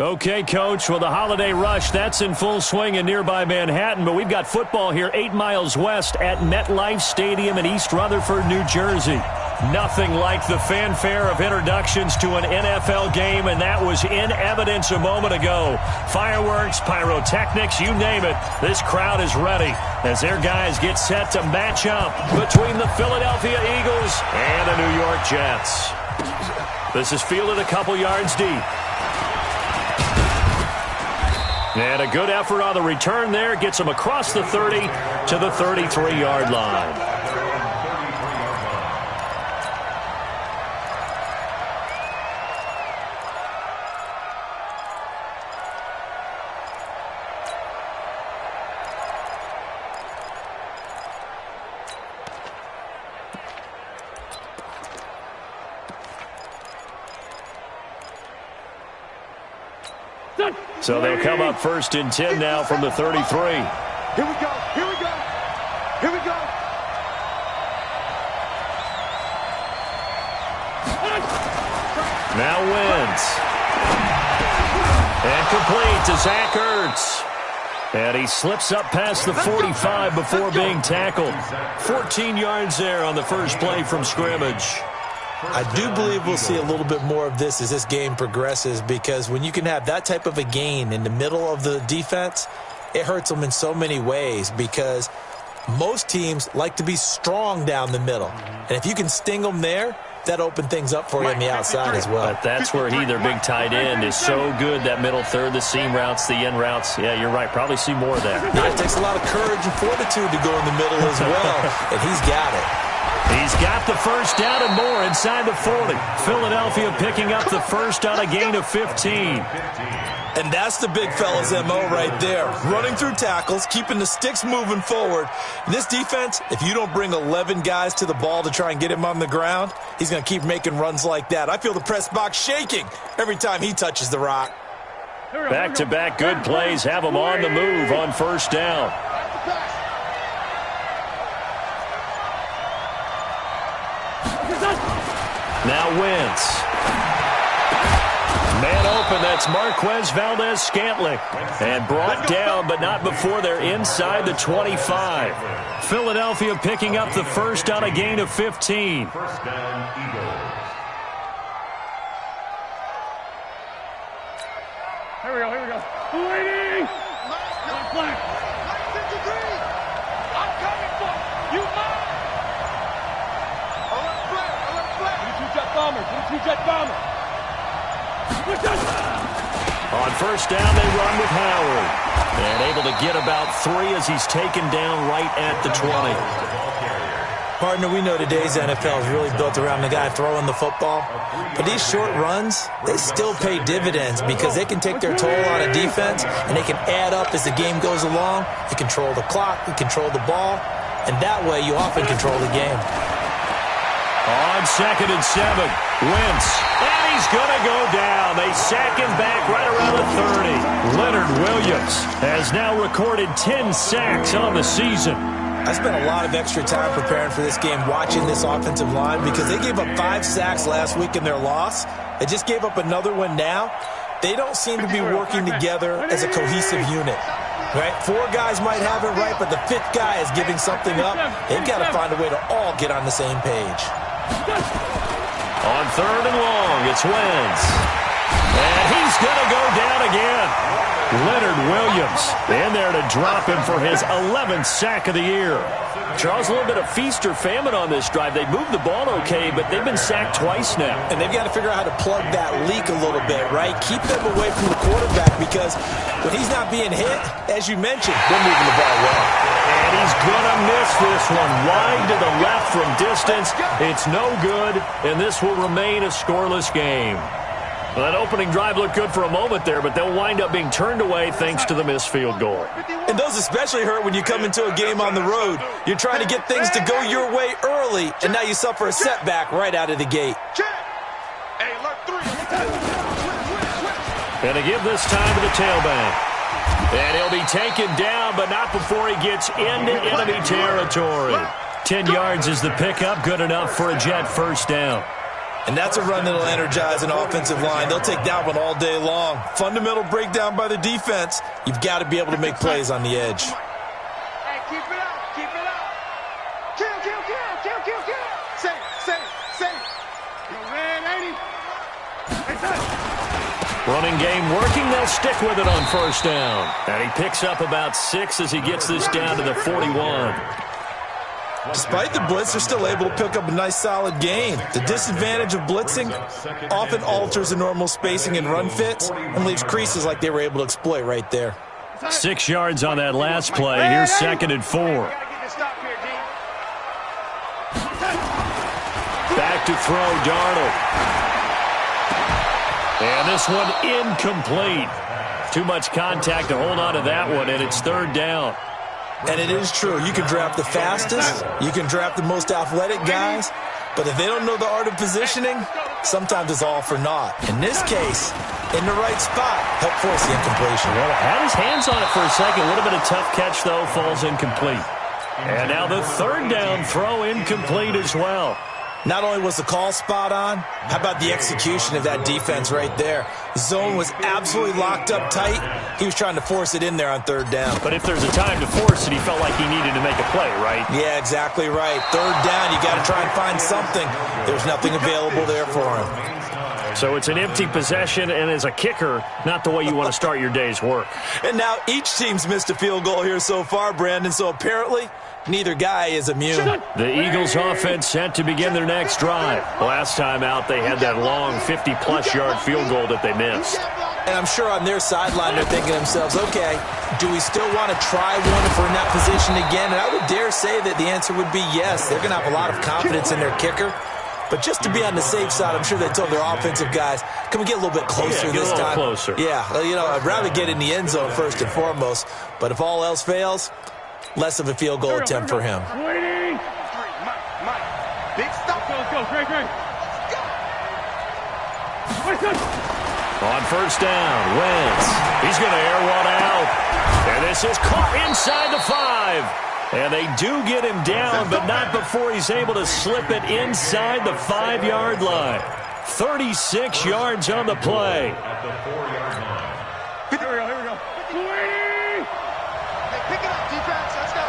Okay, Coach, well, the holiday rush, that's in full swing in nearby Manhattan, but we've got football here 8 miles west at MetLife Stadium in East Rutherford, New Jersey. Nothing like the fanfare of introductions to an NFL game, and that was in evidence a moment ago. Fireworks, pyrotechnics, you name it. This crowd is ready as their guys get set to match up between the Philadelphia Eagles and the New York Jets. This is fielded a couple yards deep. And a good effort on the return there. Gets him across the 30 to the 33-yard line. So they'll come up 1st and 10 now from the 33. Here we go. Here we go. Here we go. Now wins. And complete to Zach Ertz. And he slips up past the 45 before being tackled. 14 yards there on the first play from scrimmage. I do believe we'll see a little bit more of this as this game progresses, because when you can have that type of a gain in the middle of the defense, it hurts them in so many ways, because most teams like to be strong down the middle. And if you can sting them there, that opens things up for you on the outside as well. But that's where their big tight end, is so good, that middle third, the seam routes, the end routes. Yeah, you're right. Probably see more of that. Yeah, it takes a lot of courage and fortitude to go in the middle as well, and he's got it. He's got the first down and more inside the 40. Philadelphia picking up the first on a gain of 15. And that's the big fella's MO right there. Running through tackles, keeping the sticks moving forward. In this defense, if you don't bring 11 guys to the ball to try and get him on the ground, he's going to keep making runs like that. I feel the press box shaking every time he touches the rock. Back-to-back good plays have him on the move on first down. Now Wentz. Man open, that's Marquez Valdez-Scantling. And brought down, but not before they're inside the 25. Philadelphia picking up the first on a gain of 15. First down, Eagles. Here we go, here we go. Waiting! Flag. I'm coming for you. Mine. Alert flag. Two-jet bomber, two-jet bomber. On first down, they run with Howard. And able to get about 3 as he's taken down right at the 20. Partner, we know today's NFL is really built around the guy throwing the football. But these short runs, they still pay dividends, because they can take their toll on a defense, and they can add up as the game goes along. You control the clock, you control the ball, and that way you often control the game. On 2nd and 7, Wentz. And he's going to go down. They sack him back right around the 30. Leonard Williams has now recorded 10 sacks on the season. I spent a lot of extra time preparing for this game, watching this offensive line, because they gave up 5 sacks last week in their loss. They just gave up another one now. They don't seem to be working together as a cohesive unit. Right? 4 guys might have it right, but the 5th guy is giving something up. They've got to find a way to all get on the same page. On 3rd and long, it's Wentz. And he's going to go down again. Leonard Williams in there to drop him for his 11th sack of the year. Charles, a little bit of feast or famine on this drive. They moved the ball okay, but they've been sacked twice now. And they've got to figure out how to plug that leak a little bit, right? Keep them away from the quarterback, because when he's not being hit, as you mentioned, they're moving the ball well. And he's going to miss this one wide to the left from distance. It's no good, and this will remain a scoreless game. Well, that opening drive looked good for a moment there, but they'll wind up being turned away thanks to the missed field goal. And those especially hurt when you come into a game on the road. You're trying to get things to go your way early, and now you suffer a setback right out of the gate. And to give this time to the tailback. And he'll be taken down, but not before he gets into enemy territory. 10 yards is the pickup, good enough for a Jet first down. And that's a run that'll energize an offensive line. They'll take that one all day long. Fundamental breakdown by the defense. You've got to be able to make plays on the edge. Hey, keep it up. Keep it up. Kill, kill, kill, kill, kill, kill. Save. Yo, red 80. Hey, son. Running game working. They'll stick with it on first down. And he picks up about 6 as he gets this down to the 41. Despite the blitz, they're still able to pick up a nice, solid gain. The disadvantage of blitzing often alters the normal spacing and run fits and leaves creases like they were able to exploit right there. 6 yards on that last play. Here's 2nd and 4. Back to throw, Darnold. And this one incomplete. Too much contact to hold on to that one, and it's 3rd down. And it is true. You can draft the fastest. You can draft the most athletic guys. But if they don't know the art of positioning, sometimes it's all for naught. In this case, in the right spot, help force the incompletion. Well, had his hands on it for a second. A little bit of tough catch, though, falls incomplete. And now the 3rd down throw incomplete as well. Not only was the call spot on, how about the execution of that defense right there? The zone was absolutely locked up tight. He was trying to force it in there on 3rd down. But if there's a time to force it, he felt like he needed to make a play, right? Yeah, exactly right. 3rd down, you got to try and find something. There's nothing available there for him. So it's an empty possession, and as a kicker, not the way you want to start your day's work. And now each team's missed a field goal here so far, Brandon, so apparently neither guy is immune. The Eagles offense set to begin their next drive. Last time out, they had that long 50-plus yard field goal that they missed. And I'm sure on their sideline they're thinking to themselves, okay, do we still want to try one if we're in that position again? And I would dare say that the answer would be yes. They're going to have a lot of confidence in their kicker. But just to be on the safe side, I'm sure they told their offensive guys, can we get a little bit closer this time? Closer. Yeah, I'd rather get in the end zone first and foremost. But if all else fails, less of a field goal attempt for him. Waiting. Big stop. Let's go. Great. On first down, Wentz. He's going to air one out. And this is caught inside the 5. And they do get him down, but not before he's able to slip it inside the 5-yard line. 36 yards on the play. Here we go. Waiting. Hey, pick it up, defense. Let's go.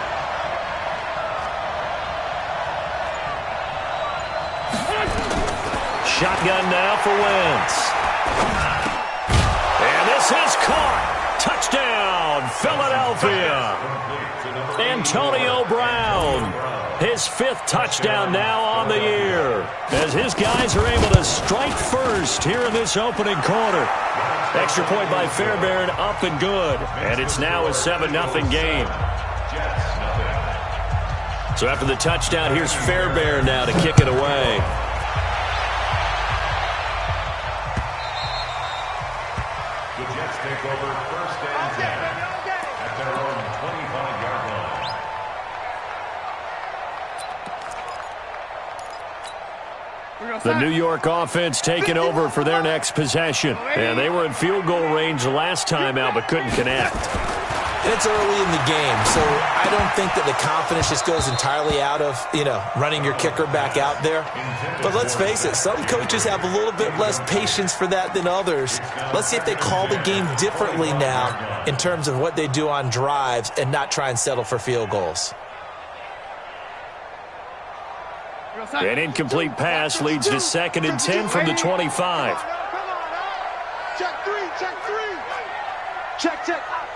Shotgun now for Wentz. And this is caught. Touchdown, Philadelphia. Antonio Brown, his 5th touchdown now on the year, as his guys are able to strike first here in this opening quarter. Extra point by Fairbairn, up and good, and it's now a 7-0 game. So after the touchdown, here's Fairbairn now to kick it away. The Jets take over 1st and 10 at their own 25-yard line. The New York offense taking over for their next possession. And they were in field goal range last time out, but couldn't connect. And it's early in the game, so I don't think that the confidence just goes entirely out of, running your kicker back out there. But let's face it, some coaches have a little bit less patience for that than others. Let's see if they call the game differently now in terms of what they do on drives and not try and settle for field goals. An incomplete pass leads to 2nd and 10 from the 25. Come on. Check 3. Check.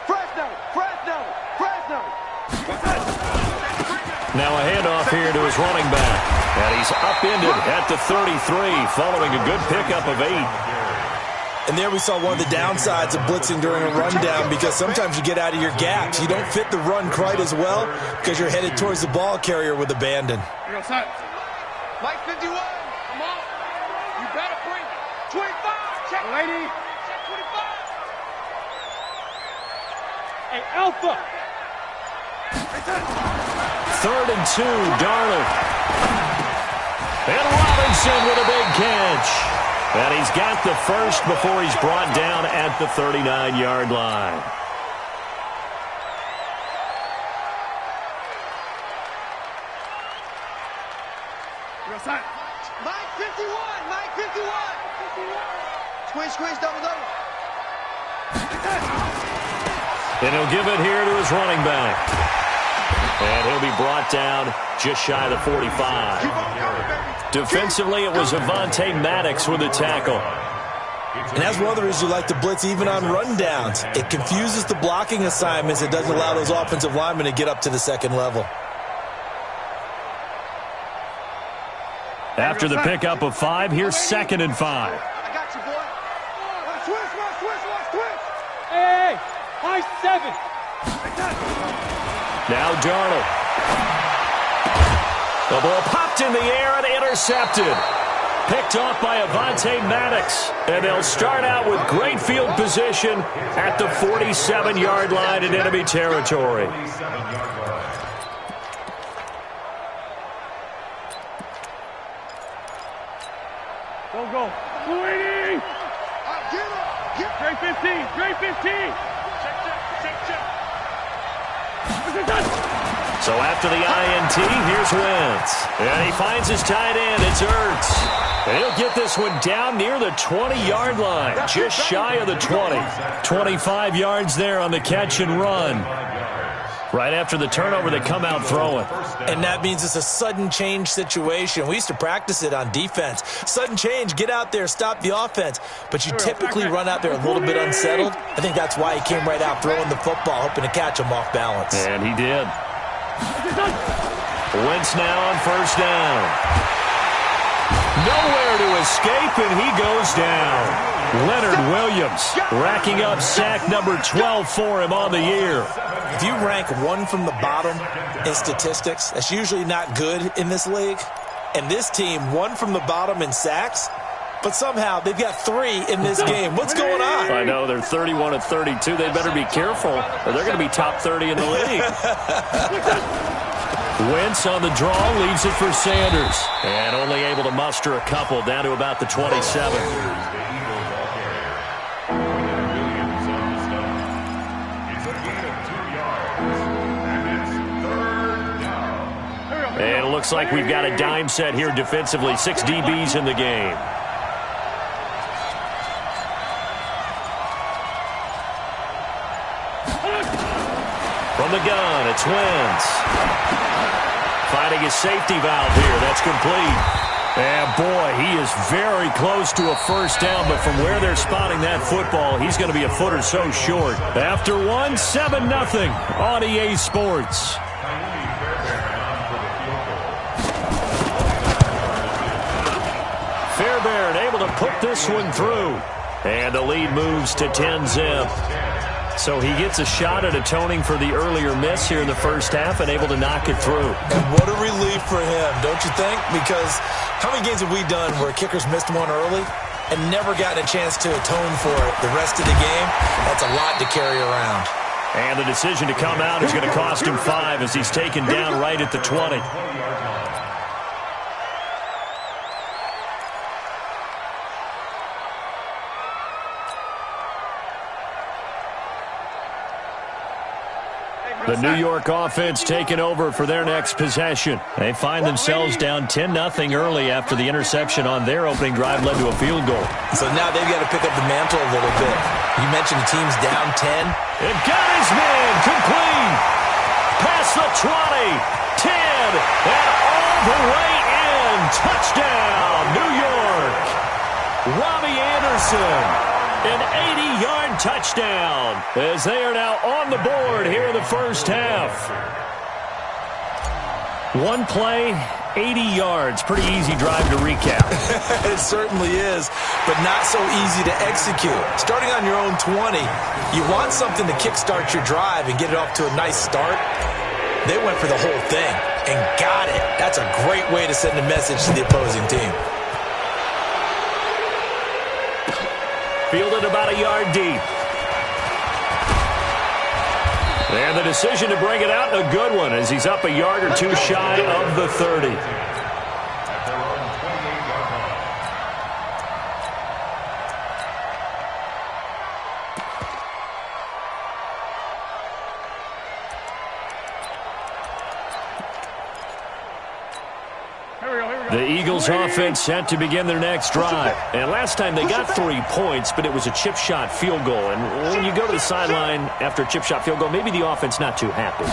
Fresno. Now a handoff here to his running back. And he's upended at the 33 following a good pickup of 8. And there we saw one of the downsides of blitzing during a rundown, because sometimes you get out of your gaps. You don't fit the run quite as well because you're headed towards the ball carrier with abandon. Mike 51. Come on. You better bring it. 25. Check. Lady. Check 25. Hey, Alpha. 3rd and 2, Darnold. And Robinson with a big catch. And he's got the first before he's brought down at the 39-yard line. Mike 51. Mike 51. Squish, double. And he'll give it here to his running back. And he'll be brought down just shy of the 45. Defensively, it was Avonte Maddox with a tackle. And that's one of the reasons you like to blitz even on rundowns. It confuses the blocking assignments. It doesn't allow those offensive linemen to get up to the second level. After the pickup of 5, here's 2nd and 5. I got you, boy. Switch. Hey, high 7. Now Darnold. The ball popped in the air and intercepted. Picked off by Avonte Maddox. And they'll start out with great field position at the 47-yard line in enemy territory. Go. Waiting. Get him. Trey 15. So after the INT, here's Wentz. And he finds his tight end. It's Ertz. And he'll get this one down near the 20-yard line, just shy of the 20. 25 yards there on the catch and run. Right after the turnover, they come out throwing. And that means it's a sudden change situation. We used to practice it on defense. Sudden change, get out there, stop the offense. But you typically run out there a little bit unsettled. I think that's why he came right out throwing the football, hoping to catch him off balance. And he did. Wentz now on first down. Nowhere to escape, and he goes down. Leonard Williams racking up sack number 12 for him on the year. If you rank one from the bottom in statistics, that's usually not good in this league. And this team, one from the bottom in sacks, but somehow they've got 3 in this game. What's going on? I know, they're 31 of 32. They better be careful, or they're going to be top 30 in the league. Wentz on the draw, leaves it for Sanders. And only able to muster a couple, down to about the 27. And it looks like we've got a dime set here defensively. 6 DBs in the game. From the gun, it's Wentz. Finding his safety valve here. That's complete. And, boy, he is very close to a first down, but from where they're spotting that football, he's going to be a foot or so short. After one, 7-0 on EA Sports. Fairbairn able to put this one through. And the lead moves to 10-zip. So he gets a shot at atoning for the earlier miss here in the first half and able to knock it through. And what a relief for him, don't you think? Because how many games have we done where kickers missed one early and never gotten a chance to atone for it the rest of the game? That's a lot to carry around. And the decision to come out is going to cost him 5 as he's taken down right at the 20. The New York offense taking over for their next possession. They find themselves down 10-0 early after the interception on their opening drive led to a field goal. So now they've got to pick up the mantle a little bit. You mentioned the team's down 10. And got his man complete. Past the 20, 10, and all the way in. Touchdown, New York. Robbie Anderson. An 80-yard touchdown as they are now on the board here in the first half. One play, 80 yards. Pretty easy drive to recap. It certainly is, but not so easy to execute. Starting on your own 20, you want something to kickstart your drive and get it off to a nice start. They went for the whole thing and got it. That's a great way to send a message to the opposing team. Fielded about a yard deep. And the decision to bring it out, a good one, as he's up a yard or two shy of the 30. The Eagles offense set to begin their next drive. And last time they got 3 points, but it was a chip shot field goal. And when you go to the sideline after a chip shot field goal, maybe the offense not too happy.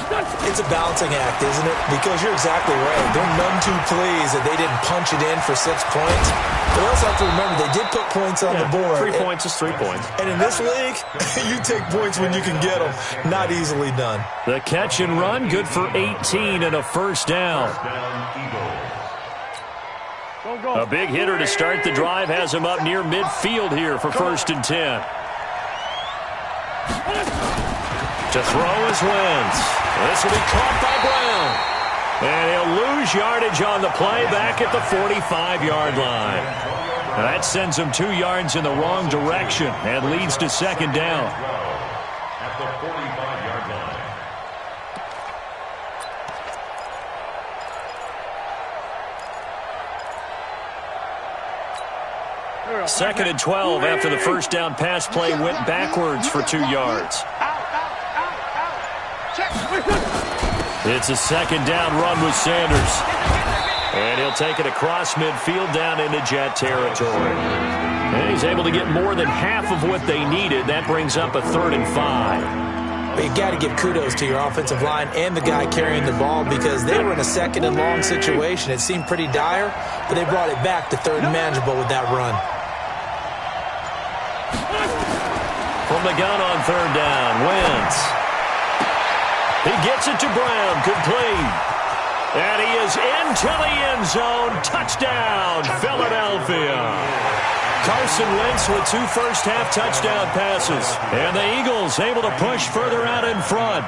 It's a balancing act, isn't it? Because you're exactly right. They're none too pleased that they didn't punch it in for 6 points. But also have to remember they did put points on the board. 3 points is 3 points. And in this league, you take points when you can get them. Not easily done. The catch and run, good for 18 and a first down. A big hitter to start the drive has him up near midfield here for 1st and 10. To throw is Wentz. This will be caught by Brown. And he'll lose yardage on the play back at the 45-yard line. That sends him 2 yards in the wrong direction and leads to 2nd down. At the 45-yard line. 2nd and 12 after the first down pass play went backwards for 2 yards. It's a 2nd down run with Sanders. And he'll take it across midfield down into Jet territory. And he's able to get more than half of what they needed. That brings up a 3rd and 5. But you got to give kudos to your offensive line and the guy carrying the ball because they were in a 2nd and long situation. It seemed pretty dire, but they brought it back to 3rd and manageable with that run. From the gun on 3rd down, Wentz. He gets it to Brown, complete. And he is into the end zone. Touchdown, Philadelphia. Carson Wentz with 2 first-half touchdown passes. And the Eagles able to push further out in front.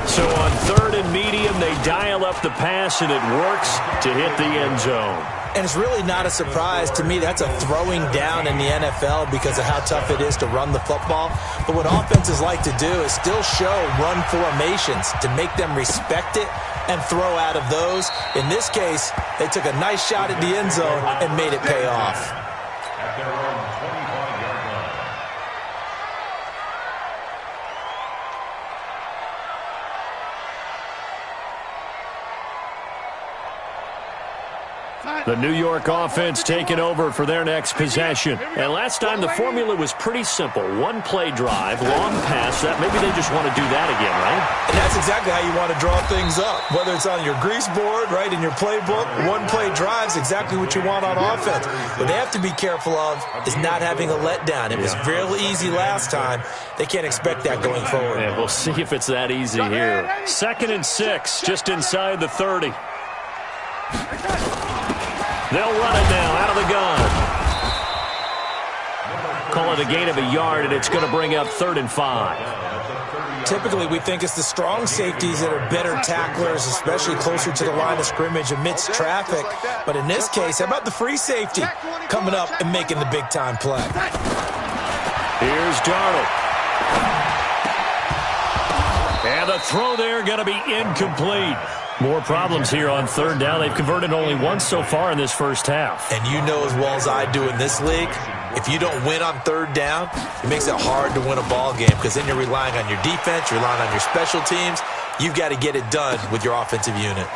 So on 3rd and medium, they dial up the pass, and it works to hit the end zone. And it's really not a surprise to me. That's a throwing down in the NFL because of how tough it is to run the football. But what offenses like to do is still show run formations to make them respect it and throw out of those. In this case, they took a nice shot at the end zone and made it pay off. At their own 25-yard line. The New York offense taking over for their next possession. And last time the formula was pretty simple. 1-play drive, long pass. That maybe they just want to do that again, right? And that's exactly how you want to draw things up. Whether it's on your grease board, right, in your playbook, 1-play drive's exactly what you want on offense. What they have to be careful of is not having a letdown. It was real easy last time. They can't expect that going forward. Yeah, we'll see if it's that easy here. 2nd and 6, just inside the 30. They'll run it now out of the gun. Call it a gain of a yard, and it's going to bring up 3rd and 5. Typically, we think it's the strong safeties that are better tacklers, especially closer to the line of scrimmage amidst traffic. But in this case, how about the free safety coming up and making the big-time play? Here's Darnold. And the throw there going to be incomplete. More problems here on 3rd down. They've converted only once so far in this first half. And you know as well as I do in this league, if you don't win on 3rd down, it makes it hard to win a ball game because then you're relying on your defense, you're relying on your special teams. You've got to get it done with your offensive unit.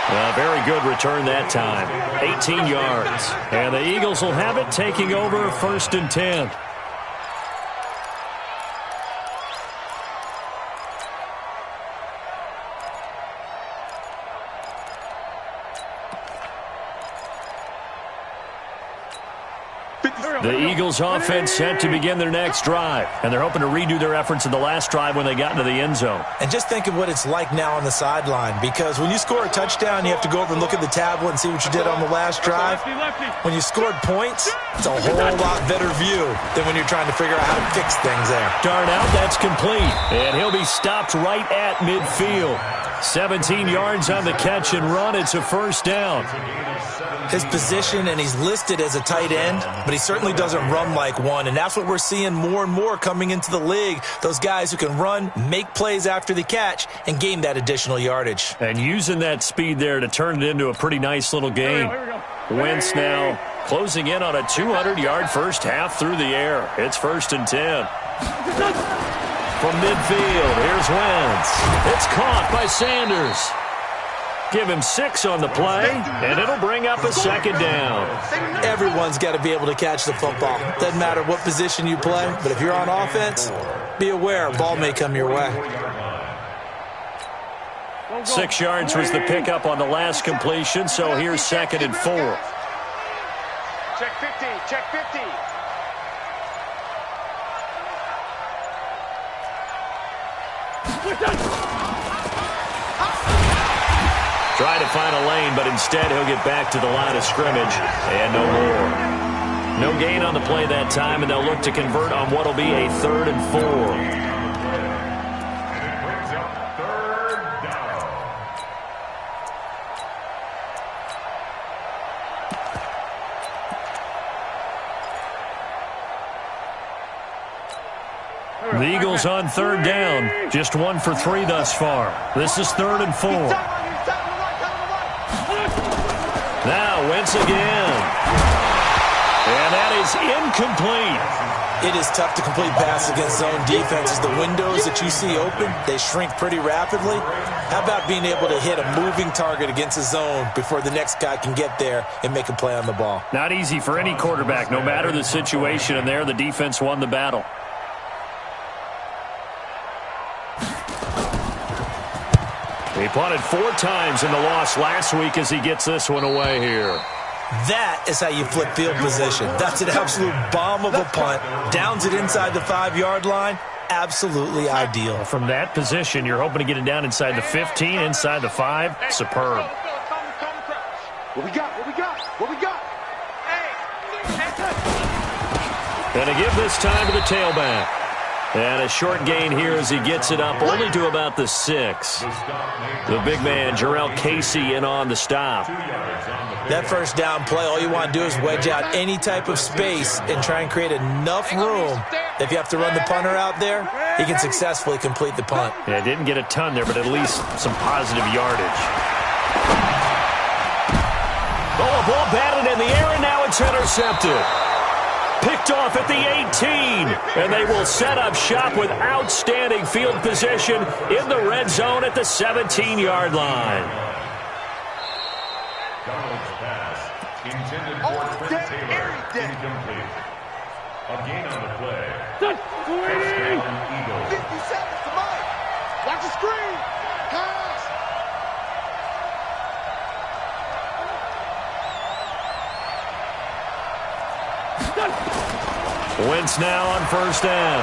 A very good return that time. 18 yards. And the Eagles will have it, taking over 1st and 10. The Eagles offense set to begin their next drive, and they're hoping to redo their efforts in the last drive when they got into the end zone. And just think of what it's like now on the sideline, because when you score a touchdown, you have to go over and look at the tablet and see what you did on the last drive. When you scored points, it's a whole lot better view than when you're trying to figure out how to fix things there. Darnold, that's complete, and he'll be stopped right at midfield. 17 yards on the catch and run. It's a 1st down. His position, and he's listed as a tight end, but he certainly doesn't run like one, and that's what we're seeing more and more coming into the league. Those guys who can run, make plays after the catch, and gain that additional yardage. And using that speed there to turn it into a pretty nice little game. Wentz now closing in on a 200-yard first half through the air. It's 1st and 10. from midfield. Here's Wentz. It's caught by Sanders. Give him 6 on the play, and it'll bring up a second down. Everyone's got to be able to catch the football. Doesn't matter what position you play, but if you're on offense, be aware, ball may come your way. 6 yards was the pickup on the last completion, so here's 2nd and 4. Check 50, check 50. Try to find a lane, but instead he'll get back to the line of scrimmage, and no more. No gain on the play that time, and they'll look to convert on what will be a 3rd and 4. The Eagles on 3rd down. Just 1 for 3 thus far. This is 3rd and 4. Now Wentz again. And that is incomplete. It is tough to complete passes against zone defenses. The windows that you see open, they shrink pretty rapidly. How about being able to hit a moving target against a zone before the next guy can get there and make a play on the ball? Not easy for any quarterback, no matter the situation. And there, the defense won the battle. He punted 4 times in the loss last week as he gets this one away here. That is how you flip field position. That's an absolute bomb of a punt. Downs it inside the 5-yard line. Absolutely ideal. From that position, you're hoping to get it down inside the 15, inside the 5. Superb. What we got? What we got? What we got? And to give this time to the tailback. And a short gain here as he gets it up only to about the 6. The big man, Jarrell Casey, in on the stop. That first down play, all you want to do is wedge out any type of space and try and create enough room. If you have to run the punter out there, he can successfully complete the punt. Yeah, didn't get a ton there, but at least some positive yardage. Oh, a ball batted in the air, and now it's intercepted. Picked off at the 18, and they will set up shop with outstanding field position in the red zone at the 17-yard line. Donald's pass intended for Trent Taylor, incomplete. A gain on the play. First down, Eagles. 50 seconds to Mike. Watch the screen. Pass. Wentz now on first down.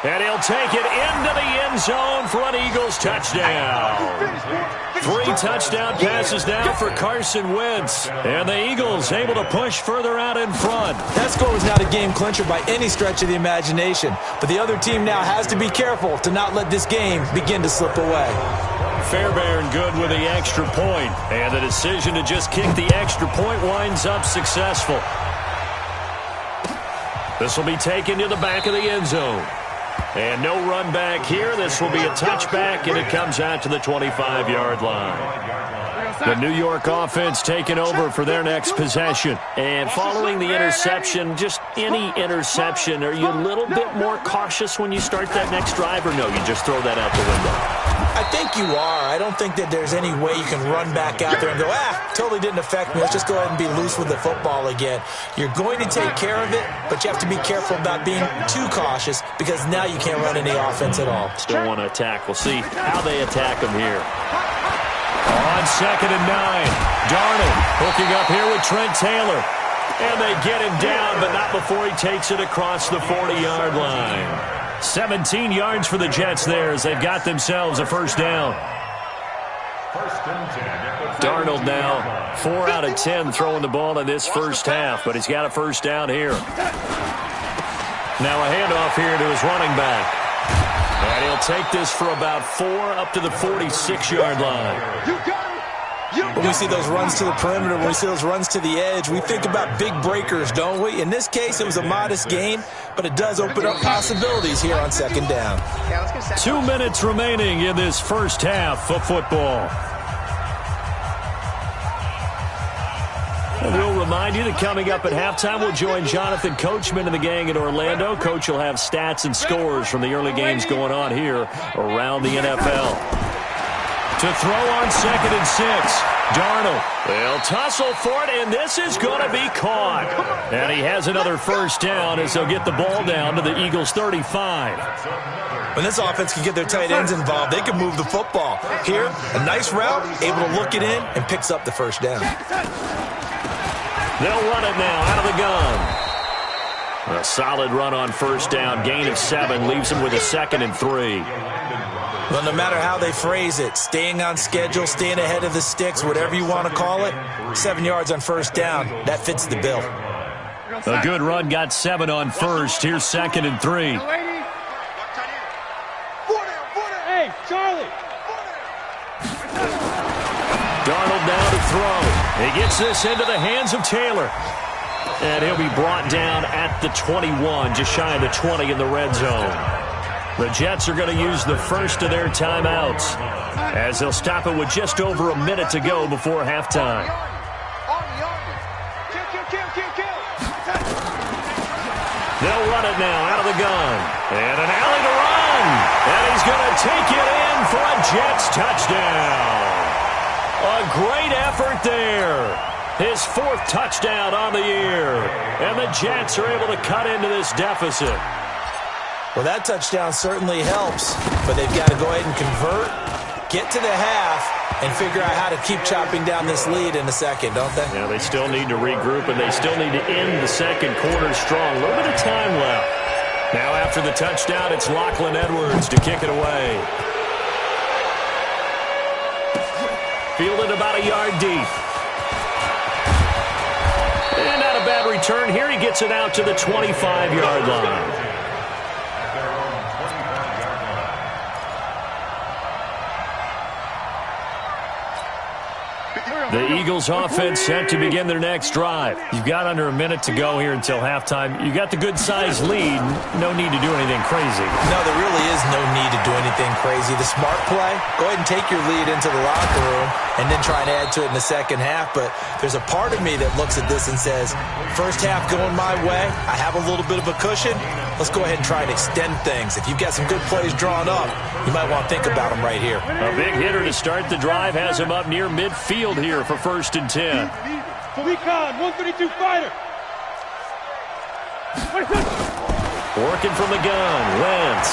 And he'll take it into the end zone for an Eagles touchdown. 3 touchdown passes now for Carson Wentz. And the Eagles able to push further out in front. That score was not a game clincher by any stretch of the imagination. But the other team now has to be careful to not let this game begin to slip away. Fairbairn good with the extra point. And the decision to just kick the extra point winds up successful. This will be taken to the back of the end zone. And no run back here. This will be a touchback, and it comes out to the 25-yard line. The New York offense taking over for their next possession. And following the interception, just any interception, are you a little bit more cautious when you start that next drive, or no, you just throw that out the window? I think you are. I don't think that there's any way you can run back out there and go, totally didn't affect me. Let's just go ahead and be loose with the football again. You're going to take care of it, but you have to be careful about being too cautious because now you can't run any offense at all. Still want to attack. We'll see how they attack them here. On 2nd and 9, Darnold hooking up here with Trent Taylor. And they get him down, but not before he takes it across the 40-yard line. 17 yards for the Jets there as they've got themselves a first down. Darnold now 4 out of 10 throwing the ball in this first half, but he's got a first down here. Now a handoff here to his running back. And he'll take this for about 4 up to the 46-yard line. When we see those runs to the perimeter, when we see those runs to the edge, we think about big breakers, don't we? In this case, it was a modest gain, but it does open up possibilities here on 2nd down. 2 minutes remaining in this first half of football. And we'll remind you that coming up at halftime, we'll join Jonathan Coachman and the gang in Orlando. Coach will have stats and scores from the early games going on here around the NFL. To throw on 2nd and 6. Darnold. They'll tussle for it, and this is going to be caught. And he has another first down as they'll get the ball down to the Eagles' 35. When this offense can get their tight ends involved, they can move the football. Here, a nice route, able to look it in, and picks up the first down. They'll run it now out of the gun. A solid run on first down. Gain of 7 leaves them with a 2nd and 3. Well, no matter how they phrase it, staying on schedule, staying ahead of the sticks, whatever you want to call it, 7 yards on first down, that fits the bill. A good run got 7 on first. Here's 2nd and 3. Hey, Charlie. Darnold now to throw. He gets this into the hands of Taylor. And he'll be brought down at the 21, just shy of the 20 in the red zone. The Jets are going to use the first of their timeouts as they'll stop it with just over a minute to go before halftime. They'll run it now out of the gun. And an alley to run. And he's going to take it in for a Jets touchdown. A great effort there. His 4th touchdown on the year. And the Jets are able to cut into this deficit. Well, that touchdown certainly helps, but they've got to go ahead and convert, get to the half, and figure out how to keep chopping down this lead in the second, don't they? Yeah, they still need to regroup, and they still need to end the second quarter strong. A little bit of time left. Now after the touchdown, it's Lachlan Edwards to kick it away. Fielded about a yard deep. And not a bad return here. He gets it out to the 25-yard line. The Eagles offense set to begin their next drive. You've got under a minute to go here until halftime. You got the good-sized lead. No need to do anything crazy. No, there really is no need to do anything crazy. The smart play, go ahead and take your lead into the locker room and then try and add to it in the second half. But there's a part of me that looks at this and says, first half going my way, I have a little bit of a cushion. Let's go ahead and try and extend things. If you've got some good plays drawn up, you might want to think about them right here. A big hitter to start the drive has him up near midfield here for 1st and 10. Recon, 132 fighter. Working from the gun, Wentz.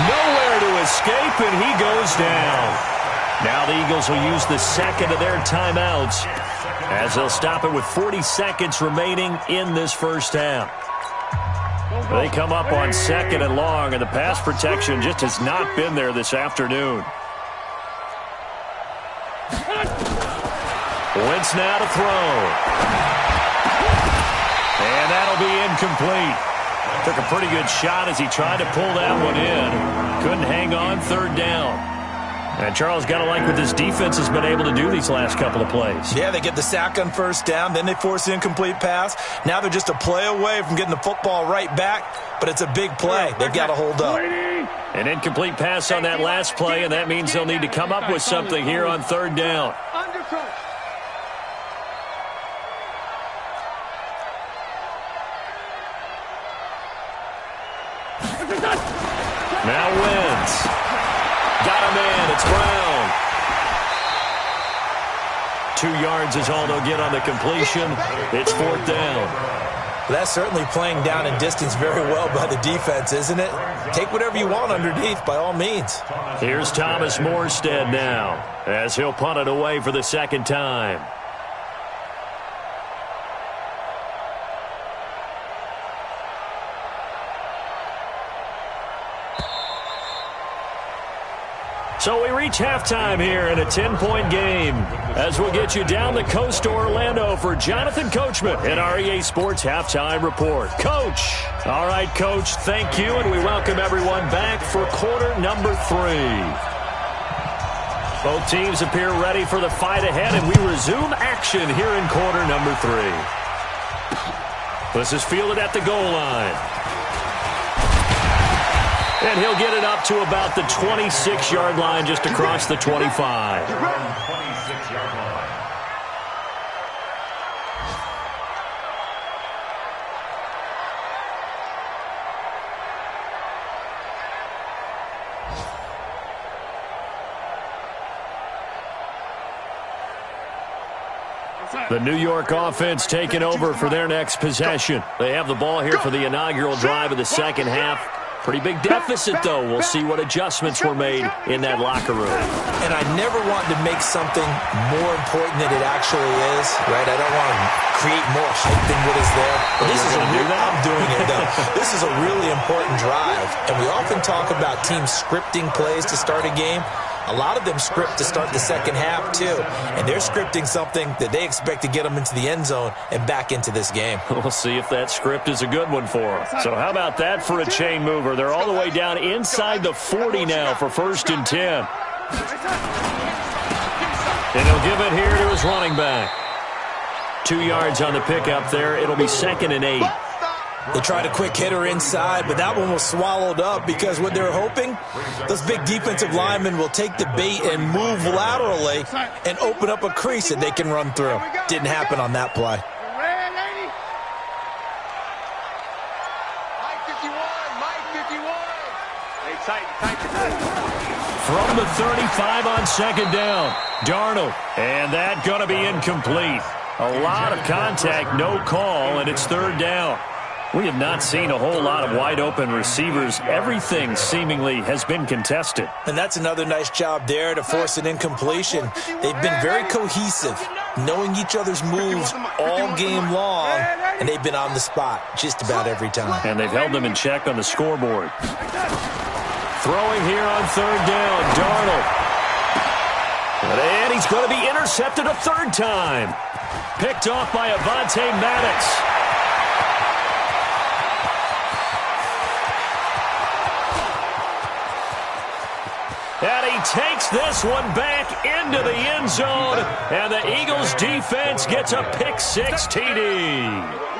Nowhere to escape, and he goes down. Now the Eagles will use the second of their timeouts as they'll stop it with 40 seconds remaining in this first half. They come up on 2nd and long, and the pass protection just has not been there this afternoon. Wentz now to throw. And that'll be incomplete. Took a pretty good shot as he tried to pull that one in. Couldn't hang on, 3rd down. And Charles, got to like what this defense has been able to do these last couple of plays. Yeah, they get the sack on first down, then they force the incomplete pass. Now they're just a play away from getting the football right back, but it's a big play. They've got to hold up. An incomplete pass on that last play, and that means they'll need to come up with something here on 3rd down. Now Wentz. Got a man. It's Brown. 2 yards is all they'll get on the completion. It's 4th down. That's certainly playing down in distance very well by the defense, isn't it? Take whatever you want underneath, by all means. Here's Thomas Morstead now as he'll punt it away for the 2nd time. So we reach halftime here in a 10-point game as we'll get you down the coast to Orlando for Jonathan Coachman in our EA Sports Halftime Report. Coach. All right, Coach, thank you, and we welcome everyone back for quarter number 3. Both teams appear ready for the fight ahead, and we resume action here in quarter number 3. This is fielded at the goal line. And he'll get it up to about the 26-yard line, just across the 25. The New York offense taking over for their next possession. They have the ball here for the inaugural drive of the second half. Pretty big deficit, though. We'll see what adjustments were made in that locker room. And I never want to make something more important than it actually is, right? I don't want to create more hype than what is there. But this is I'm doing it, though. This is a really important drive. And we often talk about teams scripting plays to start a game. A lot of them script to start the second half, too. And they're scripting something that they expect to get them into the end zone and back into this game. We'll see if that script is a good one for them. So how about that for a chain mover? They're all the way down inside the 40 now for 1st and 10. And he'll give it here to his running back. 2 yards on the pickup there. It'll be 2nd and 8. They tried a quick hitter inside, but that one was swallowed up because what they're hoping, those big defensive linemen will take the bait and move laterally and open up a crease that they can run through. Didn't happen on that play. From the 35 on 2nd down, Darnold. And that going to be incomplete. A lot of contact, no call, and it's 3rd down. We have not seen a whole lot of wide-open receivers. Everything seemingly has been contested. And that's another nice job there to force an incompletion. They've been very cohesive, knowing each other's moves all game long, and they've been on the spot just about every time. And they've held them in check on the scoreboard. Throwing here on 3rd down, Darnold. And he's going to be intercepted a 3rd time. Picked off by Avonte Maddox. And he takes this one back into the end zone. And the Eagles defense gets a pick-6 TD.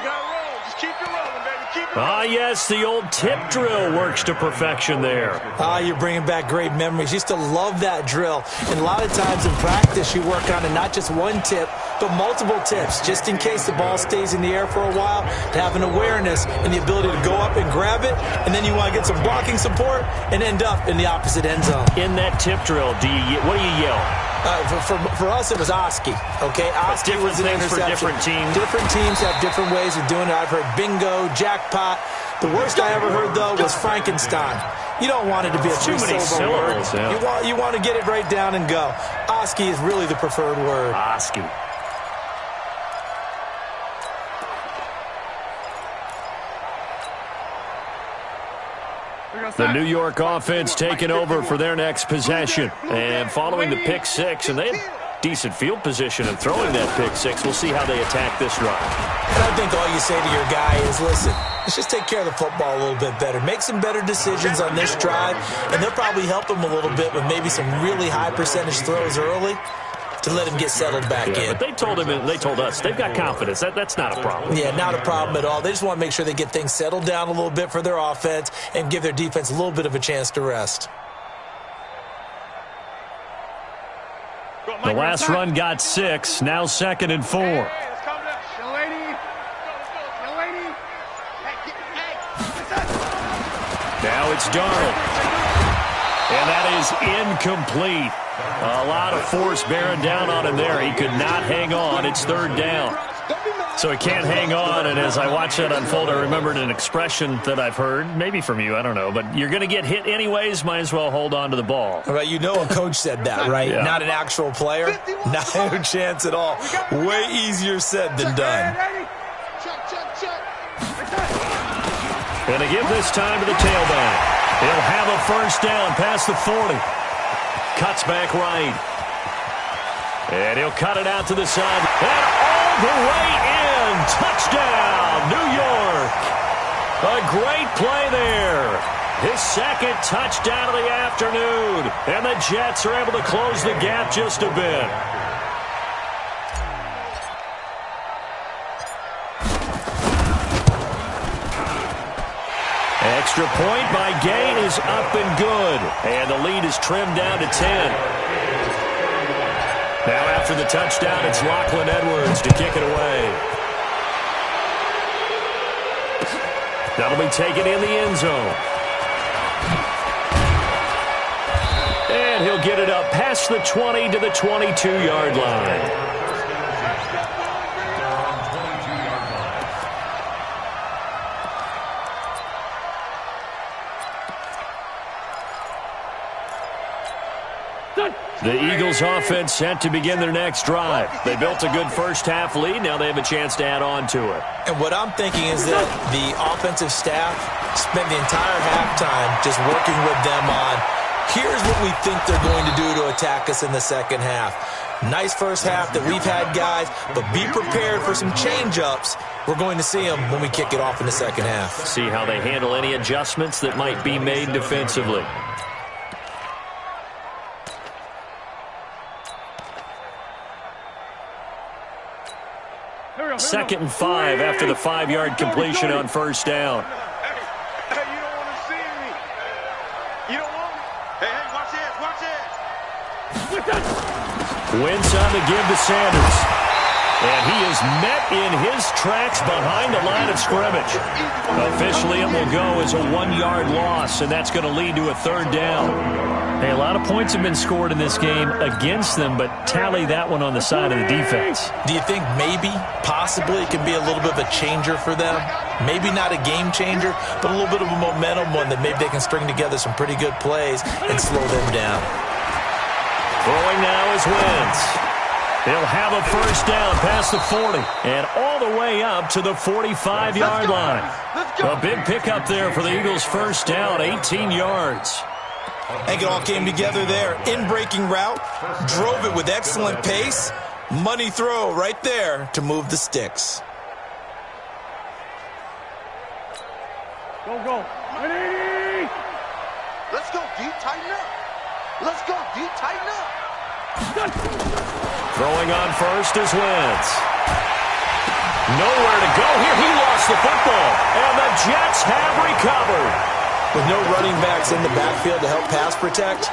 Ah, yes, the old tip drill works to perfection there. Ah, you're bringing back great memories. Used to love that drill. And a lot of times in practice, you work on it, not just one tip, but multiple tips, just in case the ball stays in the air for a while, to have an awareness and the ability to go up and grab it, and then you want to get some blocking support and end up in the opposite end zone. In that tip drill, what do you yell? For us, it was Oski, okay? Oski was an interception. For different teams. Different teams have different ways of doing it. I've heard bingo, jackpot. The worst I ever heard, though, was Frankenstein. You don't want it to be a two-syllable word. Yeah. You want to get it right down and go. Oski is really the preferred word. Oski. The New York offense taking over for their next possession. And following the pick-6, and they had decent field position in throwing that pick-6. We'll see how they attack this drive. And I think all you say to your guy is, listen, let's just take care of the football a little bit better. Make some better decisions on this drive, and they'll probably help him a little bit with maybe some really high percentage throws early to let him get settled back in. But they told us they've got confidence. That's not a problem. Yeah, not a problem at all. They just want to make sure they get things settled down a little bit for their offense and give their defense a little bit of a chance to rest. The last run got 6, now 2nd and 4. Now it's Darnold. And that is incomplete. A lot of force bearing down on him there. He could not hang on. It's 3rd down. So he can't hang on, and as I watch that unfold, I remembered an expression that I've heard, maybe from you, I don't know, but you're going to get hit anyways, might as well hold on to the ball. Right, you know a coach said that, right? Yeah. Not an actual player. No chance at all. Way easier said than done. And to give this time to the tailback. He'll have a 1st down past the 40. Cuts back right. And he'll cut it out to the side. And all the way in. Touchdown, New York. A great play there. His 2nd touchdown of the afternoon. And the Jets are able to close the gap just a bit. Extra point by Gain is up and good. And the lead is trimmed down to 10. Now after the touchdown, it's Lachlan Edwards to kick it away. That'll be taken in the end zone. And he'll get it up past the 20 to the 22-yard line. The Eagles offense set to begin their next drive. They built a good first-half lead. Now they have a chance to add on to it. And what I'm thinking is that the offensive staff spent the entire halftime just working with them on, here's what we think they're going to do to attack us in the second half. Nice first half that we've had, guys, but be prepared for some change-ups. We're going to see them when we kick it off in the second half. See how they handle any adjustments that might be made defensively. Second and 5 after the 5-yard completion on first down. Hey, you don't want to see me. You don't want me. Hey, watch this. Wentz on the give to Sanders. And he is met in his tracks behind the line of scrimmage. Officially, it will go as a 1-yard loss, and that's going to lead to a third down. Hey, a lot of points have been scored in this game against them, but tally that one on the side of the defense. Do you think maybe, possibly, it can be a little bit of a changer for them? Maybe not a game changer, but a little bit of a momentum one that maybe they can string together some pretty good plays and slow them down. Throwing now is Wentz. He'll have a first down past the 40 and all the way up to the 45-yard line. A big pickup there for the Eagles' first down, 18 yards. I think it all came together there. In-breaking route, drove it with excellent pace. Money throw right there to move the sticks. Go. Let's go, D. Tighten up. Let's go, D. Tighten up. Throwing on first is Wentz. Nowhere to go here. He lost the football. And the Jets have recovered. With no running backs in the backfield to help pass protect,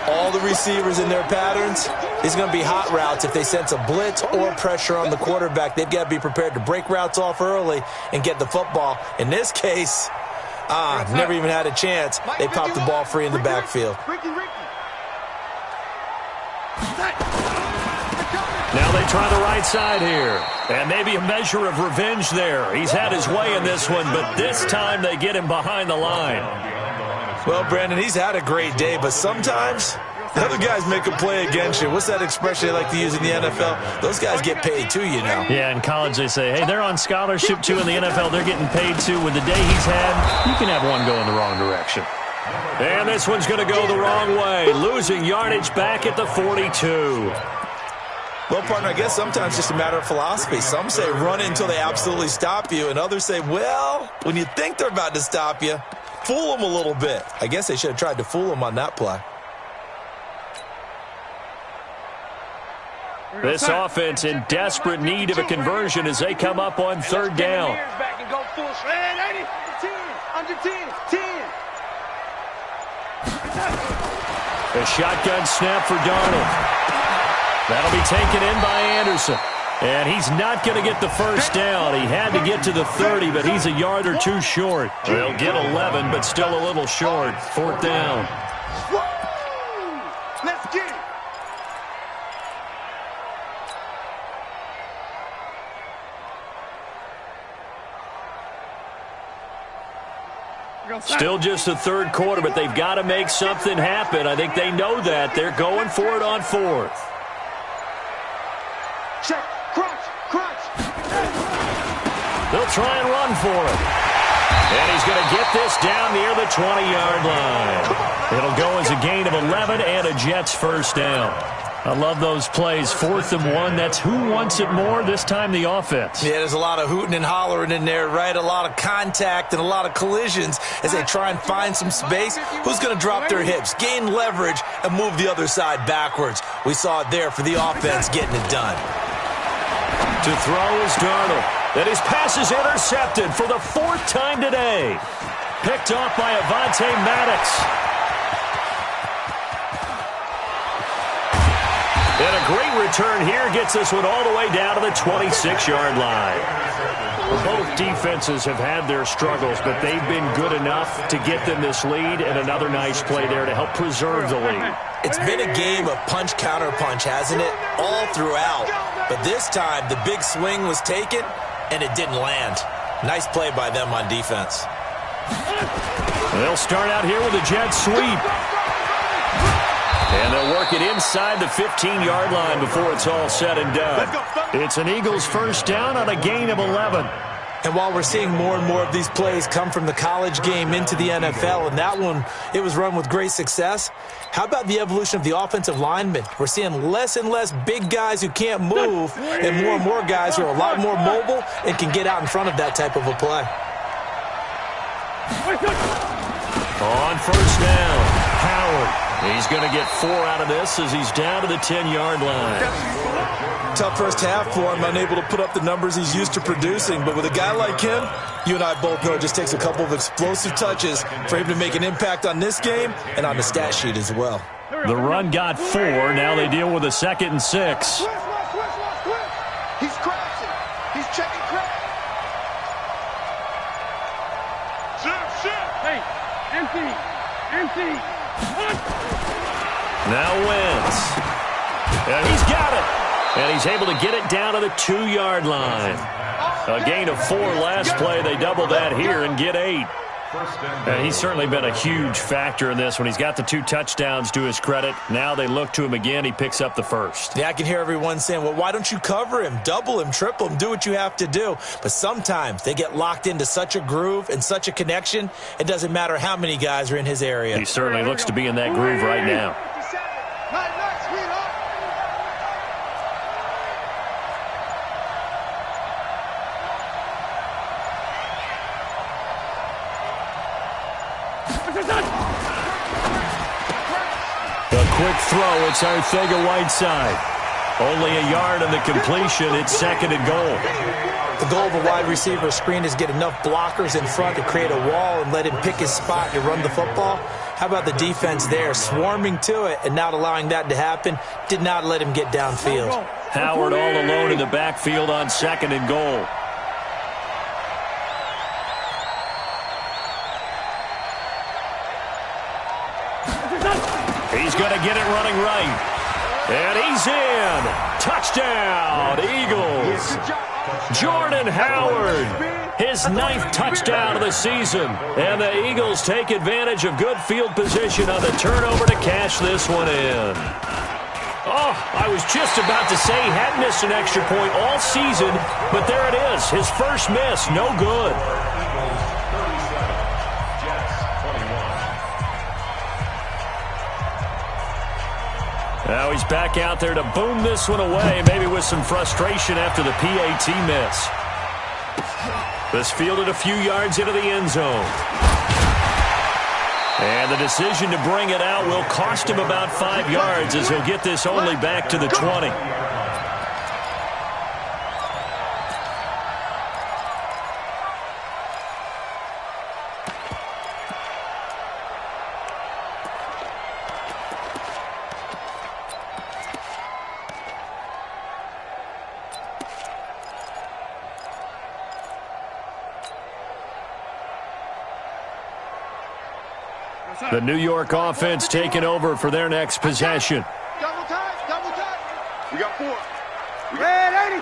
all the receivers in their patterns, it's going to be hot routes if they sense a blitz or pressure on the quarterback. They've got to be prepared to break routes off early and get the football. In this case, never even had a chance. They popped the ball free in the backfield. Now they try the right side here. And maybe a measure of revenge there. He's had his way in this one, but this time they get him behind the line. Well, Brandon, he's had a great day, but sometimes the other guys make a play against you. What's that expression they like to use in the NFL? Those guys get paid too, you know. Yeah, in college they say, hey, they're on scholarship too. In the NFL, they're getting paid too. With the day he's had, you can have one go in the wrong direction. And this one's going to go the wrong way. Losing yardage back at the 42. Well, partner, I guess sometimes it's just a matter of philosophy. Some say run until they absolutely stop you, and others say, well, when you think they're about to stop you, fool them a little bit. I guess they should have tried to fool them on that play. This offense in desperate need of a conversion as they come up on third down. Under 10. A shotgun snap for Darnold. That'll be taken in by Anderson. And he's not going to get the first down. He had to get to the 30, but he's a yard or two short. They'll get 11, but still a little short. Fourth down. Let's get it. Still just the third quarter, but they've got to make something happen. I think they know that. They're going for it on fourth. Check. Crunch. They'll try and run for it. And he's going to get this down near the 20-yard line. It'll go as a gain of 11 and a Jets first down. I love those plays. 4th and 1. That's who wants it more, this time the offense. Yeah, there's a lot of hooting and hollering in there, right? A lot of contact and a lot of collisions as they try and find some space. Who's going to drop their hips, gain leverage, and move the other side backwards? We saw it there for the offense getting it done. To throw is Darnold. And his pass is intercepted for the 4th time today. Picked off by Avonte Maddox. And a great return here gets this one all the way down to the 26-yard line. Both defenses have had their struggles, but they've been good enough to get them this lead, and another nice play there to help preserve the lead. It's been a game of punch-counter-punch, hasn't it? All throughout. But this time, the big swing was taken, and it didn't land. Nice play by them on defense. They'll start out here with a jet sweep. And they'll work it inside the 15-yard line before it's all said and done. It's an Eagles first down on a gain of 11. And while we're seeing more and more of these plays come from the college game into the NFL, and that one, it was run with great success, how about the evolution of the offensive linemen? We're seeing less and less big guys who can't move and more guys who are a lot more mobile and can get out in front of that type of a play. On first down, Howard. He's going to get 4 out of this as he's down to the 10-yard line. Tough first half for him, unable to put up the numbers he's used to producing. But with a guy like him, you and I both know it just takes a couple of explosive touches for him to make an impact on this game and on the stat sheet as well. The run got 4. Now they deal with a 2nd and 6. He's crashing. He's checking crash. Shift. Hey, empty. Now Wentz. And he's got it. And he's able to get it down to the 2-yard line. A gain of 4 last play. They double that here and get 8. And he's certainly been a huge factor in this when he's got the 2 touchdowns to his credit. Now they look to him again. He picks up the first. Yeah, I can hear everyone saying, well, why don't you cover him, double him, triple him, do what you have to do. But sometimes they get locked into such a groove and such a connection, it doesn't matter how many guys are in his area. He certainly looks to be in that groove right now. Nice, sweetheart. A quick throw. It's Arcega-Whiteside. Only a yard on the completion. It's 2nd and goal. The goal of a wide receiver screen is get enough blockers in front to create a wall and let him pick his spot to run the football. How about the defense there, swarming to it and not allowing that to happen? Did not let him get downfield. Howard all alone in the backfield on 2nd and goal. He's going to get it running right. And he's in. Touchdown, Eagles. Jordan Howard, his 9th touchdown of the season. And the Eagles take advantage of good field position on the turnover to cash this one in. Oh, I was just about to say he hadn't missed an extra point all season, but there it is. His first miss, no good. Now he's back out there to boom this one away, maybe with some frustration after the PAT miss. This fielded a few yards into the end zone. And the decision to bring it out will cost him about 5 yards as he'll get this only back to the 20. The New York offense taking over for their next possession. Double time. We got 4. Red 80.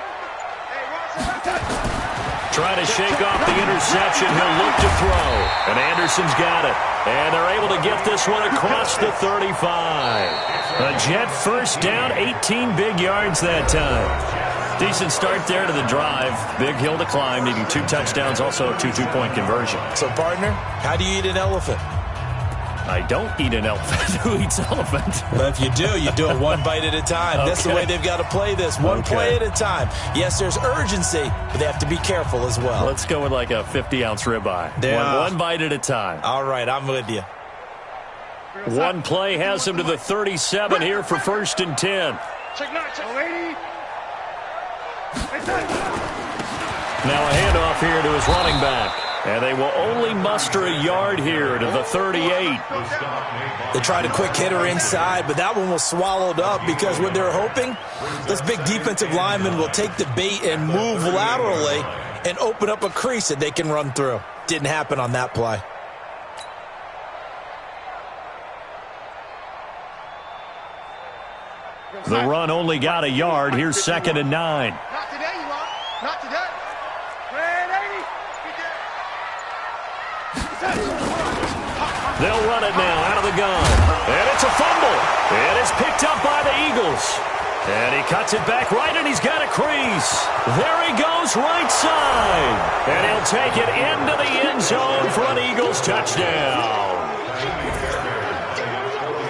Trying to shake off the interception. He'll look to throw. And Anderson's got it. And they're able to get this one across the 35. A Jet first down, 18 big yards that time. Decent start there to the drive. Big hill to climb, needing 2 touchdowns, also a 2 two-point conversion. So, partner, how do you eat an elephant? I don't eat an elephant. Who eats elephant? Well, if you do it 1 bite at a time. Okay. That's the way they've got to play this. One play at a time. Yes, there's urgency, but they have to be careful as well. Let's go with like a 50-ounce ribeye. One bite at a time. All right, I'm with you. One play has him to the 37 here for 1st and 10. Check 9, check 80. Now a handoff here to his running back. And they will only muster a yard here to the 38. They tried a quick hitter inside, but that one was swallowed up because what they're hoping, this big defensive lineman will take the bait and move laterally and open up a crease that they can run through. Didn't happen on that play. The run only got a yard. Here's 2nd and 9. Not today, you are. Not today. Red 80. They'll run it now out of the gun. And it's a fumble. And it's picked up by the Eagles. And he cuts it back right, and he's got a crease. There he goes, right side. And he'll take it into the end zone for an Eagles touchdown.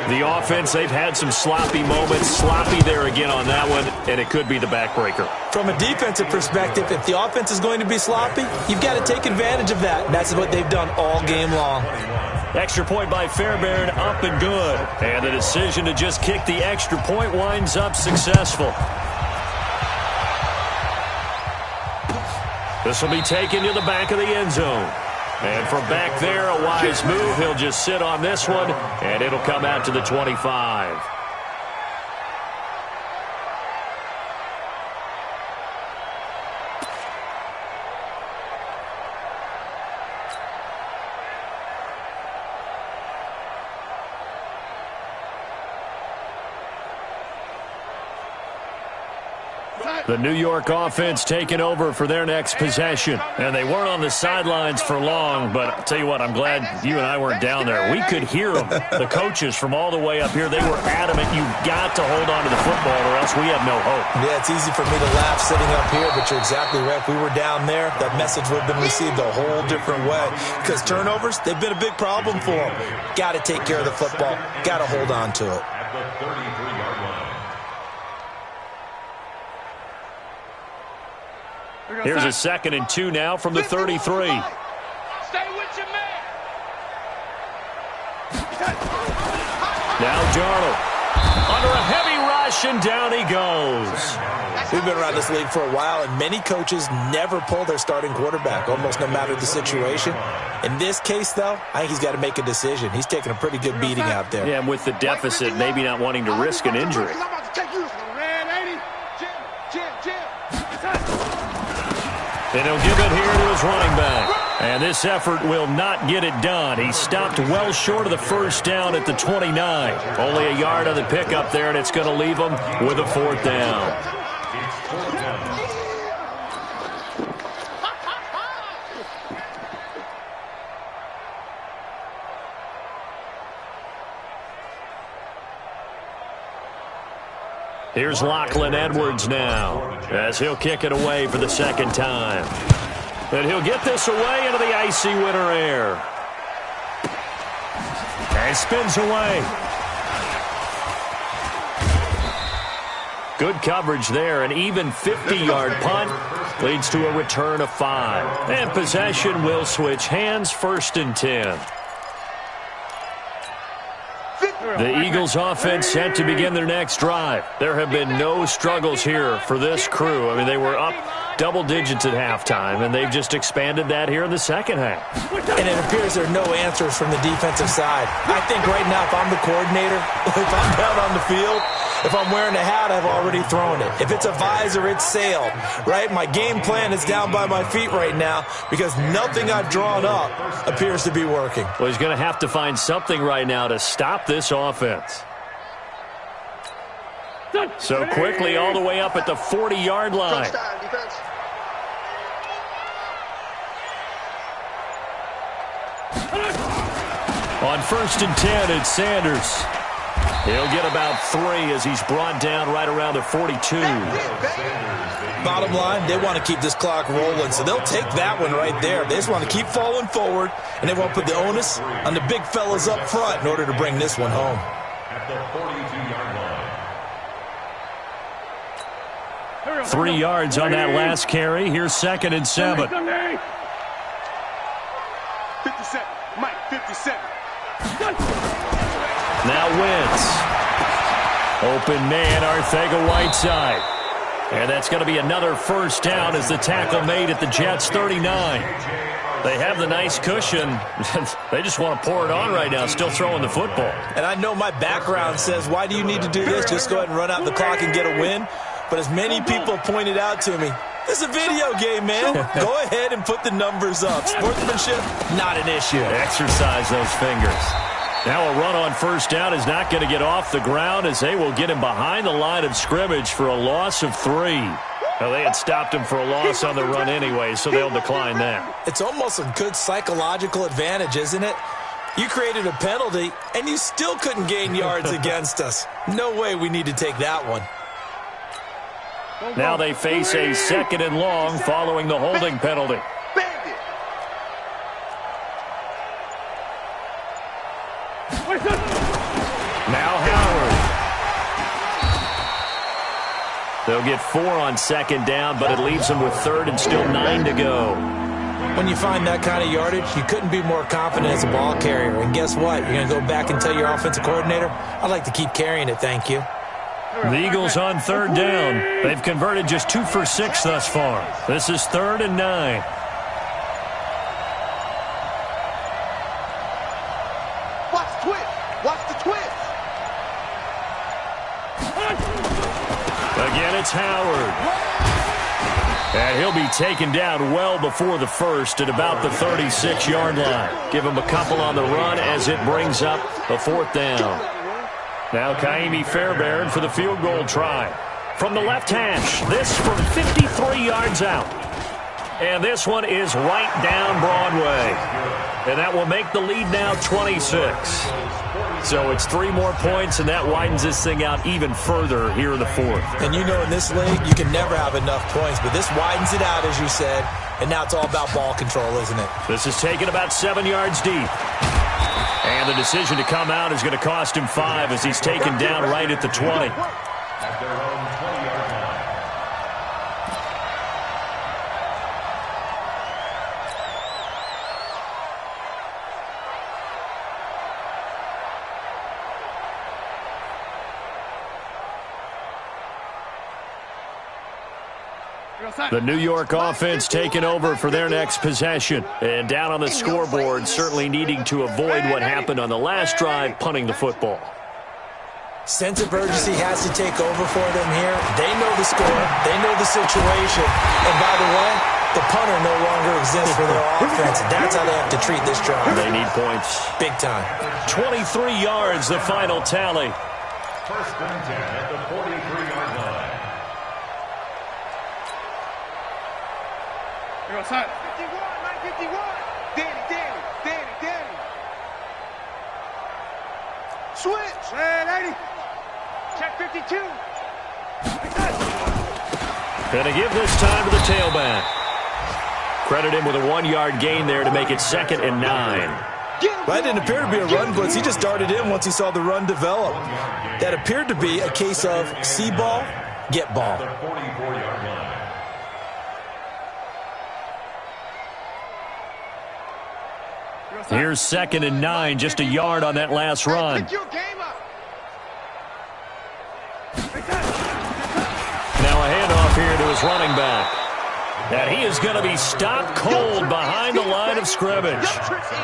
The offense, they've had some sloppy moments. Sloppy there again on that one, and it could be the backbreaker. From a defensive perspective, if the offense is going to be sloppy, you've got to take advantage of that. And that's what they've done all game long. Extra point by Fairbairn, up and good. And the decision to just kick the extra point winds up successful. This will be taken to the back of the end zone. And from back there, a wise move. He'll just sit on this one, and it'll come out to the 25. The New York offense taking over for their next possession. And they weren't on the sidelines for long, but I'll tell you what, I'm glad you and I weren't down there. We could hear them. The coaches from all the way up here, they were adamant, you've got to hold on to the football or else we have no hope. Yeah, it's easy for me to laugh sitting up here, but you're exactly right. If we were down there, that message would have been received a whole different way. Because turnovers, they've been a big problem for them. Got to take care of the football. Got to hold on to it. At the 33-yard line. Here's a 2nd and 2 now from the 33. Stay with your man. Now Darnold under a heavy rush, and down he goes. We've been around this league for a while, and many coaches never pull their starting quarterback, almost no matter the situation. In this case, though, I think he's got to make a decision. He's taking a pretty good beating out there. Yeah, and with the deficit, maybe not wanting to risk an injury. And he'll give it here to his running back. And this effort will not get it done. He stopped well short of the first down at the 29. Only a yard on the pickup there, and it's going to leave him with a 4th down. Here's Lachlan Edwards now, as he'll kick it away for the 2nd time. And he'll get this away into the icy winter air. And spins away. Good coverage there. An even 50-yard punt leads to a return of 5. And possession will switch hands, 1st and 10. The Eagles offense set to begin their next drive. There have been no struggles here for this crew. I mean, they were up double digits at halftime, and they've just expanded that here in the second half. And it appears there are no answers from the defensive side. I think right now, if I'm the coordinator, if I'm down on the field, if I'm wearing a hat, I've already thrown it. If it's a visor, it's sailed, right? My game plan is down by my feet right now because nothing I've drawn up appears to be working. Well, he's going to have to find something right now to stop this offense. So quickly all the way up at the 40-yard line. On 1st and 10, it's Sanders. He'll get about 3 as he's brought down right around the 42. Bottom line, they want to keep this clock rolling, so they'll take that one right there. They just want to keep falling forward, and they want to put the onus on the big fellas up front in order to bring this one home. At the 42-yard line. 3 yards on that last carry. Here's 2nd and 7. 57. Mike, 57. Now Wentz. Open man, Arcega-Whiteside. And that's going to be another 1st down as the tackle made at the Jets' 39. They have the nice cushion. They just want to pour it on right now, still throwing the football. And I know my background says, why do you need to do this? Just go ahead and run out the clock and get a win. But as many people pointed out to me, this is a video game, man. Go ahead and put the numbers up. Sportsmanship, not an issue. Exercise those fingers. Now a run on 1st down is not going to get off the ground as they will get him behind the line of scrimmage for a loss of 3. Well, they had stopped him for a loss on the run anyway, so they'll decline that. It's almost a good psychological advantage, isn't it? You created a penalty, and you still couldn't gain yards against us. No way we need to take that one. Now they face a 2nd and long following the holding penalty. Now Howard. They'll get 4 on 2nd down, but it leaves them with 3rd and still 9 to go. When you find that kind of yardage, you couldn't be more confident as a ball carrier. And guess what? You're going to go back and tell your offensive coordinator, I'd like to keep carrying it, thank you. The Eagles on 3rd down. They've converted just 2 for 6 thus far. This is 3rd and 9. Watch the twist. Watch the twist. Again, it's Howard. And he'll be taken down well before the first at about the 36-yard line. Give him a couple on the run as it brings up a 4th down. Now Kaimi Fairbairn for the field goal try. From the left hash, this from 53 yards out. And this one is right down Broadway. And that will make the lead now 26. So it's 3 more points, and that widens this thing out even further here in the 4th. And you know in this league, you can never have enough points, but this widens it out, as you said, and now it's all about ball control, isn't it? This is taken about 7 yards deep. And the decision to come out is going to cost him 5 as he's taken down right at the 20. At their own 20-yard line. The New York offense taking over for their next possession. And down on the scoreboard, certainly needing to avoid what happened on the last drive, punting the football. Sense of urgency has to take over for them here. They know the score. They know the situation. And by the way, the punter no longer exists for their offense. That's how they have to treat this drive. They need points. Big time. 23 yards, the final tally. 1st and 10 at the 43-yard line. Here goes Hunt. 51, 951. Danny. Switch. Red 80. Check 52. Gonna give this time to the tailback. Credit him with a 1-yard gain there to make it 2nd and 9. That didn't appear to be a run blitz. He just darted in once he saw the run develop. That appeared to be a case of see ball, get ball. The 44-yard line. Here's 2nd and 9, just a yard on that last run. Pick your game up. Now a handoff here to his running back. And he is going to be stopped cold behind the line of scrimmage.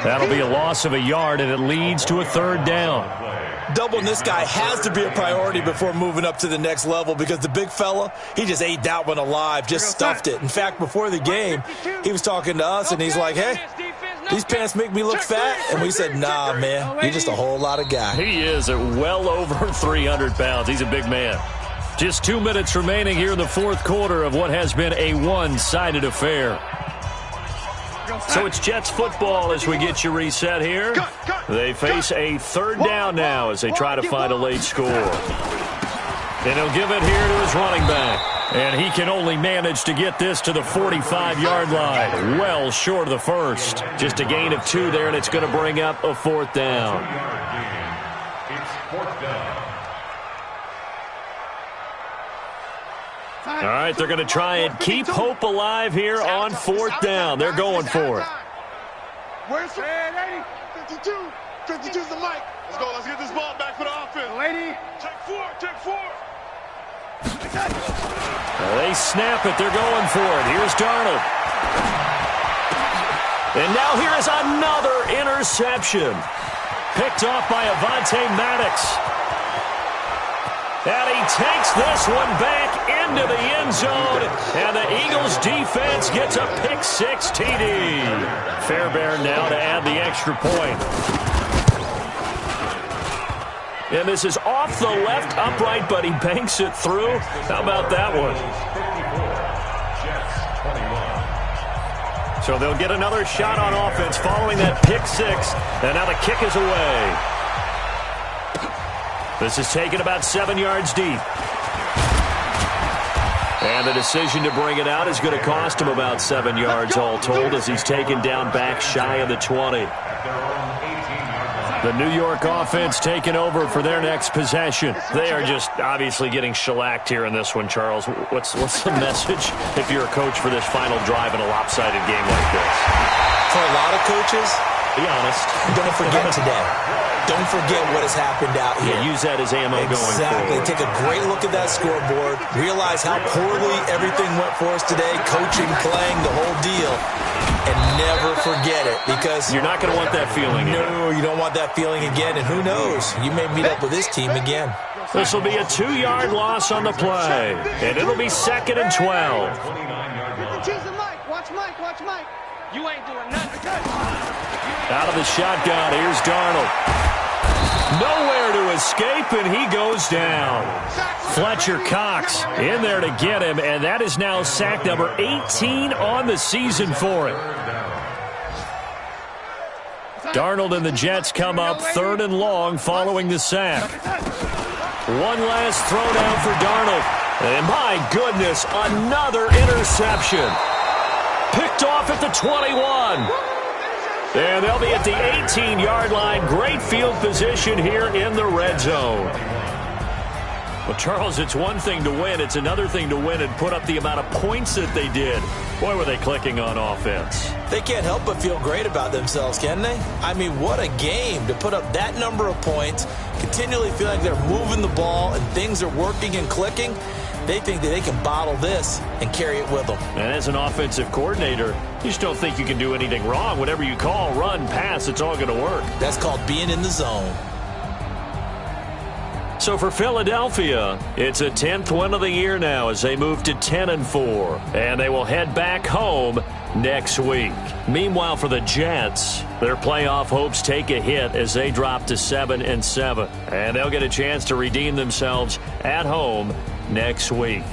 That'll be a loss of a yard, and it leads to a 3rd down. Doubling this guy has to be a priority before moving up to the next level because the big fella, he just ate that one alive, just stuffed it. In fact, before the game, he was talking to us, and he's like, hey, these pants make me look fat. And we said, nah, man, you're just a whole lot of guy. He is at well over 300 pounds. He's a big man. Just 2 minutes remaining here in the 4th quarter of what has been a one-sided affair. So it's Jets football as we get you reset here. They face a 3rd down now as they try to find a late score. And he'll give it here to his running back. And he can only manage to get this to the 45-yard line. Well short of the first. Just a gain of 2 there, and it's going to bring up a 4th down. It's 4th down. All right, they're going to try and keep hope alive here on 4th down. They're going for it. Where's the 52? 52's the mic. Let's go. Let's get this ball back for the offense. Lady. Take 4. They snap it. They're going for it. Here's Darnold. And now here is another interception. Picked off by Avonte Maddox. And he takes this one back into the end zone. And the Eagles defense gets a pick-6 TD. Fairbairn now to add the extra point. And this is off the left upright, but he banks it through. How about that one? So they'll get another shot on offense following that pick six. And now the kick is away. This is taken about 7 yards deep. And the decision to bring it out is going to cost him about 7 yards all told as he's taken down back shy of the 20. The New York offense taking over for their next possession. They are just obviously getting shellacked here in this one, Charles. What's the message if you're a coach for this final drive in a lopsided game like this? For a lot of coaches, be honest. Don't forget today. Don't forget what has happened out here. Yeah, use that as ammo going forward. Exactly. Take a great look at that scoreboard. Realize how poorly everything went for us today. Coaching, playing, the whole deal. And never forget it because you're not going to want that feeling again. No, you don't want that feeling again. And who knows? You may meet up with this team again. This will be a 2-yard loss on the play. And it'll be 2nd and 12. Watch Mike. Watch Mike. You ain't doing nothing. Out of the shotgun, here's Darnold. Nowhere to escape, and he goes down. Fletcher Cox in there to get him, and that is now sack number 18 on the season for him. Darnold and the Jets come up 3rd and long following the sack. One last throw down for Darnold. And my goodness, another interception. Picked off at the 21. And they'll be at the 18-yard line. Great field position here in the red zone. Well, Charles, it's one thing to win. It's another thing to win and put up the amount of points that they did. Boy, were they clicking on offense. They can't help but feel great about themselves, can they? I mean, what a game to put up that number of points, continually feel like they're moving the ball and things are working and clicking. They think that they can bottle this and carry it with them. And as an offensive coordinator, you just don't think you can do anything wrong. Whatever you call, run, pass, it's all going to work. That's called being in the zone. So for Philadelphia, it's a 10th win of the year now as they move to 10-4. And they will head back home next week. Meanwhile, for the Jets, their playoff hopes take a hit as they drop to 7-7. And they'll get a chance to redeem themselves at home next week.